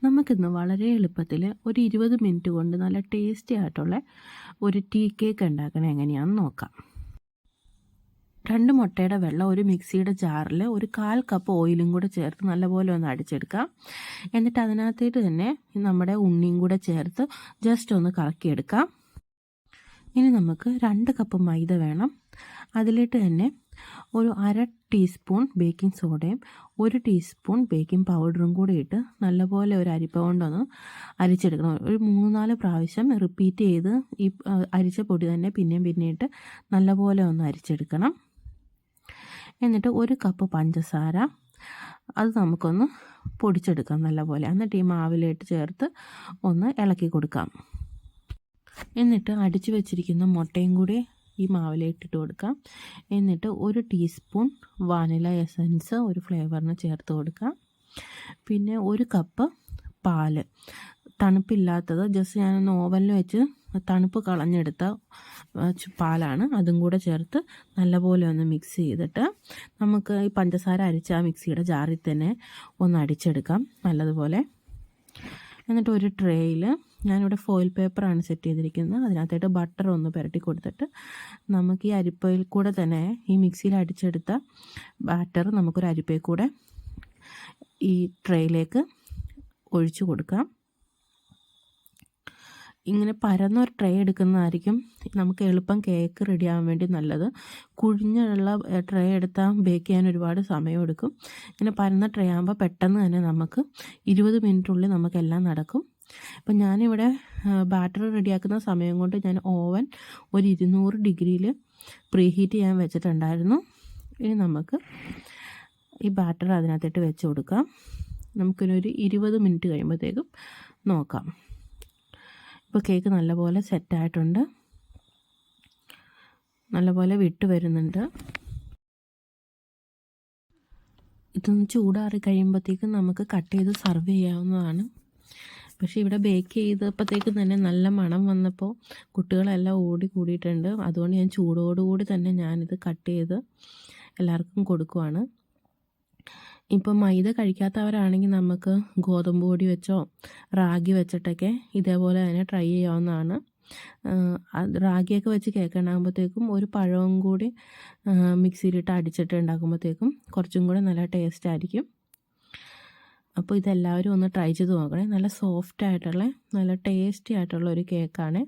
നമുക്കിന്ന് വളരെ എളുപ്പത്തിൽ ഒരു 20 മിനിറ്റ് കൊണ്ട് നല്ല ടേസ്റ്റി ആയിട്ടുള്ള ഒരു ടീ കേക്ക് ഉണ്ടാക്കണത് എങ്ങനെയാണെന്ന് നോക്കാം. 2 മുട്ടയുടെ വെള്ളം ഒരു മിക്സിയുടെ ജാറിൽ ഒരു 1/4 കപ്പ് ഓയിലും കൂടെ ചേർത്ത് നല്ലപോലെ ഒന്ന് അടിച്ചെടുക്കാം. എന്നിട്ട് അതിനകത്തേക്ക് തന്നെ നമ്മുടെ ഉണ്ണിയും കൂടെ ചേർത്ത് ജസ്റ്റ് ഒന്ന് കറക്കിയെടുക്കാം. ഇനി നമുക്ക് 2 കപ്പ് മൈദ വേണം. അതിലിട്ട് തന്നെ ഒരു 1/2 ടീസ്പൂൺ ബേക്കിംഗ് സോഡയും 1 ടീസ്പൂൺ ബേക്കിംഗ് പൗഡറും കൂടി ഇട്ട് നല്ലപോലെ ഒരു അരിപ്പ കൊണ്ടൊന്ന് അരിച്ചെടുക്കണം. ഒരു 3-4 പ്രാവശ്യം റിപ്പീറ്റ് ചെയ്ത് ഈ അരിച്ച പൊടി തന്നെ പിന്നെയും ഇട്ട് നല്ലപോലെ ഒന്ന് അരിച്ചെടുക്കണം. എന്നിട്ട് 1 കപ്പ് പഞ്ചസാര അത് നമുക്കൊന്ന് പൊടിച്ചെടുക്കാം നല്ലപോലെ. എന്നിട്ട് ഈ മാവിലേക്ക് ചേർത്ത് ഒന്ന് ഇളക്കി കൊടുക്കാം. എന്നിട്ട് അടിച്ചു വെച്ചിരിക്കുന്ന മുട്ടയും കൂടി ഈ മാവിലേക്കിട്ട് കൊടുക്കാം. എന്നിട്ട് 1 ടീസ്പൂൺ വാനില എസൻസ് ഒരു ഫ്ലേവറിന് ചേർത്ത് കൊടുക്കാം. പിന്നെ 1 കപ്പ് പാല്, തണുപ്പില്ലാത്തത്, ജസ്റ്റ് ഞാനൊന്ന് ഓവനിൽ വെച്ച് തണുപ്പ് കളഞ്ഞെടുത്ത പാലാണ്. അതും കൂടെ ചേർത്ത് നല്ലപോലെ ഒന്ന് മിക്സ് ചെയ്തിട്ട് നമുക്ക് ഈ പഞ്ചസാര അരിച്ച ആ മിക്സിയുടെ ജാറിൽ തന്നെ ഒന്ന് അടിച്ചെടുക്കാം നല്ലതുപോലെ. എന്നിട്ട് ഒരു ട്രേയിൽ ഞാനിവിടെ ഫോയിൽ പേപ്പറാണ് സെറ്റ് ചെയ്തിരിക്കുന്നത്. അതിനകത്തായിട്ട് ബട്ടർ ഒന്ന് പുരട്ടി കൊടുത്തിട്ട് നമുക്ക് ഈ അരിപ്പയിൽ കൂടെ തന്നെ ഈ മിക്സിയിൽ അടിച്ചെടുത്ത ബാറ്റർ നമുക്കൊരു അരിപ്പയിൽ കൂടെ ഈ ട്രേയിലേക്ക് ഒഴിച്ചു കൊടുക്കാം. ഇങ്ങനെ പരന്നൊരു ട്രേ എടുക്കുന്നതായിരിക്കും നമുക്ക് എളുപ്പം കേക്ക് റെഡിയാകാൻ വേണ്ടി നല്ലത്. കുഴിഞ്ഞുള്ള ട്രേ എടുത്താൽ ബേക്ക് ചെയ്യാൻ ഒരുപാട് സമയമെടുക്കും. ഇങ്ങനെ പരന്ന ട്രേ ആകുമ്പോൾ പെട്ടെന്ന് തന്നെ നമുക്ക് 20 മിനിറ്റിനുള്ളിൽ നമുക്കെല്ലാം നടക്കും. ഇപ്പം ഞാനിവിടെ ബാറ്റർ റെഡിയാക്കുന്ന സമയം കൊണ്ട് ഞാൻ ഓവൻ ഒരു 200 ഡിഗ്രിയിൽ പ്രീ ഹീറ്റ് ചെയ്യാൻ വെച്ചിട്ടുണ്ടായിരുന്നു. ഇനി നമുക്ക് ഈ ബാറ്റർ അതിനകത്തിട്ട് വെച്ച് കൊടുക്കാം. നമുക്കിനൊരു 20 മിനിറ്റ് കഴിയുമ്പോഴത്തേക്കും നോക്കാം. ഇപ്പോൾ കേക്ക് നല്ലപോലെ സെറ്റായിട്ടുണ്ട്, നല്ലപോലെ വിട്ട് വരുന്നുണ്ട്. ഇതൊന്ന് ചൂടാറി കഴിയുമ്പോഴത്തേക്കും നമുക്ക് കട്ട് ചെയ്ത് സർവ് ചെയ്യാവുന്നതാണ്. പക്ഷേ ഇവിടെ ബേക്ക് ചെയ്തപ്പോഴത്തേക്കും തന്നെ നല്ല മണം വന്നപ്പോൾ കുട്ടികളെല്ലാം ഓടി കൂടിയിട്ടുണ്ട്. അതുകൊണ്ട് ഞാൻ ചൂടോടുകൂടി തന്നെ ഞാനിത് കട്ട് ചെയ്ത് എല്ലാവർക്കും കൊടുക്കുവാണ്. ഇപ്പം മൈദ കഴിക്കാത്തവരാണെങ്കിൽ നമുക്ക് ഗോതമ്പ് പൊടി വെച്ചോ റാഗി വെച്ചിട്ടൊക്കെ ഇതേപോലെ തന്നെ ട്രൈ ചെയ്യാവുന്നതാണ്. റാഗിയൊക്കെ വെച്ച് കേക്ക് ഉണ്ടാകുമ്പോഴത്തേക്കും ഒരു പഴവും കൂടി മിക്സിയിലിട്ട് അടിച്ചിട്ട് ഉണ്ടാക്കുമ്പോഴത്തേക്കും കുറച്ചും കൂടെ നല്ല ടേസ്റ്റ് ആയിരിക്കും. അപ്പോൾ ഇതെല്ലാവരും ഒന്ന് ട്രൈ ചെയ്ത് നോക്കണേ. നല്ല സോഫ്റ്റ് ആയിട്ടുള്ള നല്ല ടേസ്റ്റി ആയിട്ടുള്ള ഒരു കേക്കാണ്.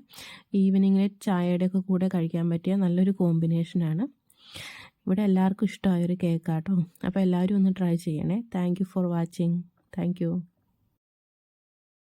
ഈവനിങ്ങിൽ ചായയുടെയൊക്കെ കൂടെ കഴിക്കാൻ പറ്റിയ നല്ലൊരു കോമ്പിനേഷനാണ്. ഇവിടെ എല്ലാവർക്കും ഇഷ്ടമായൊരു കേക്കാട്ടോ. അപ്പോൾ എല്ലാവരും ഒന്ന് ട്രൈ ചെയ്യണേ. Thank you for watching. Thank you.